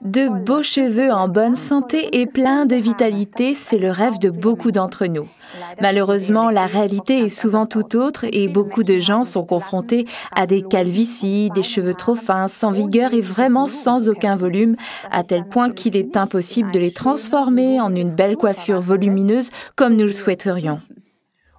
De beaux cheveux en bonne santé et pleins de vitalité, c'est le rêve de beaucoup d'entre nous. Malheureusement, la réalité est souvent tout autre et beaucoup de gens sont confrontés à des calvities, des cheveux trop fins, sans vigueur et vraiment sans aucun volume, à tel point qu'il est impossible de les transformer en une belle coiffure volumineuse comme nous le souhaiterions.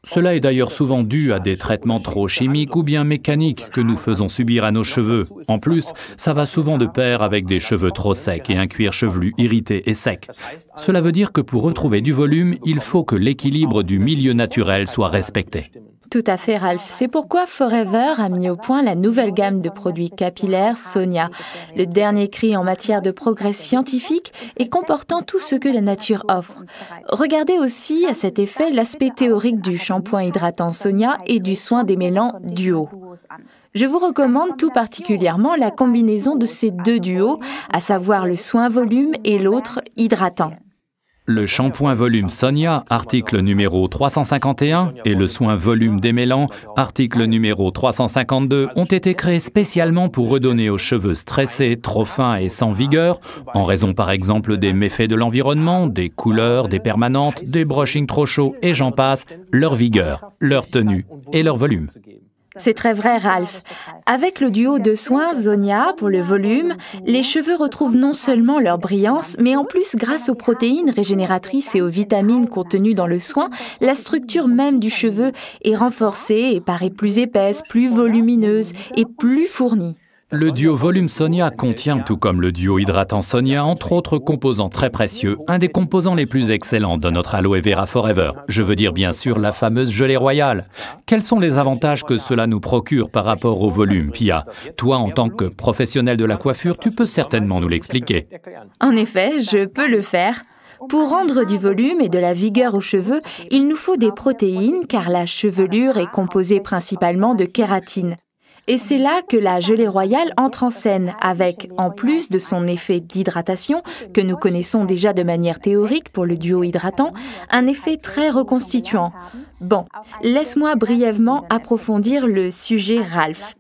Cela est d'ailleurs souvent dû à des traitements trop chimiques ou bien mécaniques que nous faisons subir à nos cheveux. En plus, ça va souvent de pair avec des cheveux trop secs et un cuir chevelu irrité et sec. Cela veut dire que pour retrouver du volume, il faut que l'équilibre du milieu naturel soit respecté. Tout à fait, Ralph. C'est pourquoi Forever a mis au point la nouvelle gamme de produits capillaires Sonia, le dernier cri en matière de progrès scientifique et comportant tout ce que la nature offre. Regardez aussi à cet effet l'aspect théorique du shampoing hydratant Sonia et du soin démêlant Duo. Je vous recommande tout particulièrement la combinaison de ces deux duos, à savoir le soin volume et l'autre hydratant. Le shampoing volume Sonia, article numéro 351, et le soin volume démêlant, article numéro 352, ont été créés spécialement pour redonner aux cheveux stressés, trop fins et sans vigueur, en raison par exemple des méfaits de l'environnement, des couleurs, des permanentes, des brushings trop chauds et j'en passe, leur vigueur, leur tenue et leur volume. C'est très vrai, Ralph. Avec le duo de soins Sonia pour le volume, les cheveux retrouvent non seulement leur brillance, mais en plus, grâce aux protéines régénératrices et aux vitamines contenues dans le soin, la structure même du cheveu est renforcée et paraît plus épaisse, plus volumineuse et plus fournie. Le duo volume Sonia contient, tout comme le duo hydratant Sonia, entre autres composants très précieux, un des composants les plus excellents de notre Aloe Vera Forever. Je veux dire bien sûr la fameuse gelée royale. Quels sont les avantages que cela nous procure par rapport au volume, Pia? Toi, en tant que professionnel de la coiffure, tu peux certainement nous l'expliquer. En effet, je peux le faire. Pour rendre du volume et de la vigueur aux cheveux, il nous faut des protéines car la chevelure est composée principalement de kératine. Et c'est là que la gelée royale entre en scène avec, en plus de son effet d'hydratation, que nous connaissons déjà de manière théorique pour le duo hydratant, un effet très reconstituant. Bon, laisse-moi brièvement approfondir le sujet, Ralph.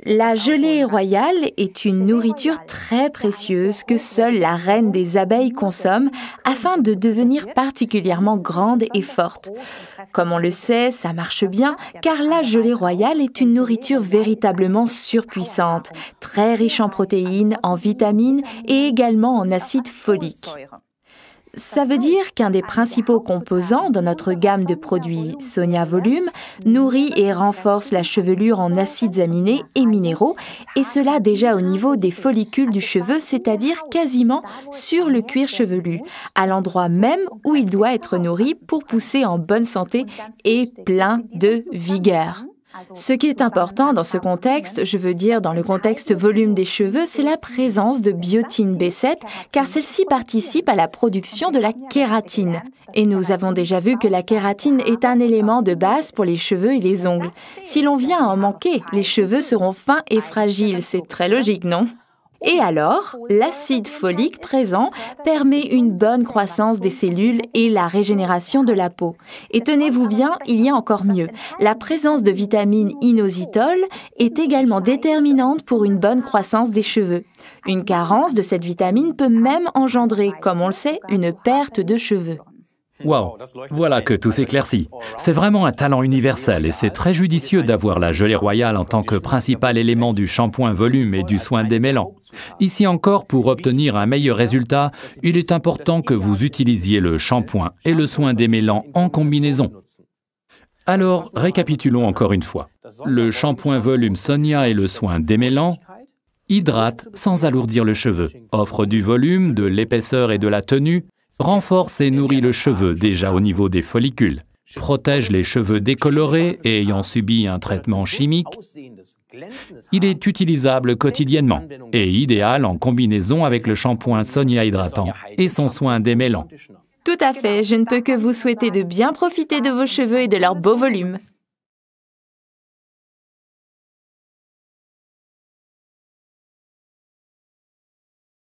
La gelée royale est une nourriture très précieuse que seule la reine des abeilles consomme afin de devenir particulièrement grande et forte. Comme on le sait, ça marche bien car la gelée royale est une nourriture véritablement surpuissante, très riche en protéines, en vitamines et également en acide folique. Ça veut dire qu'un des principaux composants dans notre gamme de produits Sonia Volume nourrit et renforce la chevelure en acides aminés et minéraux, et cela déjà au niveau des follicules du cheveu, c'est-à-dire quasiment sur le cuir chevelu, à l'endroit même où il doit être nourri pour pousser en bonne santé et plein de vigueur. Ce qui est important dans ce contexte, je veux dire dans le contexte volume des cheveux, c'est la présence de biotine B7, car celle-ci participe à la production de la kératine. Et nous avons déjà vu que la kératine est un élément de base pour les cheveux et les ongles. Si l'on vient à en manquer, les cheveux seront fins et fragiles, c'est très logique, non ? Et alors, l'acide folique présent permet une bonne croissance des cellules et la régénération de la peau. Et tenez-vous bien, il y a encore mieux. La présence de vitamine inositol est également déterminante pour une bonne croissance des cheveux. Une carence de cette vitamine peut même engendrer, comme on le sait, une perte de cheveux. Waouh, voilà que tout s'éclaircit. C'est vraiment un talent universel et c'est très judicieux d'avoir la gelée royale en tant que principal élément du shampoing volume et du soin démêlant. Ici encore, pour obtenir un meilleur résultat, il est important que vous utilisiez le shampoing et le soin démêlant en combinaison. Alors, récapitulons encore une fois. Le shampoing volume Sonia et le soin démêlant hydratent sans alourdir le cheveu, offrent du volume, de l'épaisseur et de la tenue, renforce et nourrit le cheveu déjà au niveau des follicules, protège les cheveux décolorés et ayant subi un traitement chimique. Il est utilisable quotidiennement et idéal en combinaison avec le shampoing Sonia hydratant et son soin démêlant. Tout à fait, je ne peux que vous souhaiter de bien profiter de vos cheveux et de leur beau volume.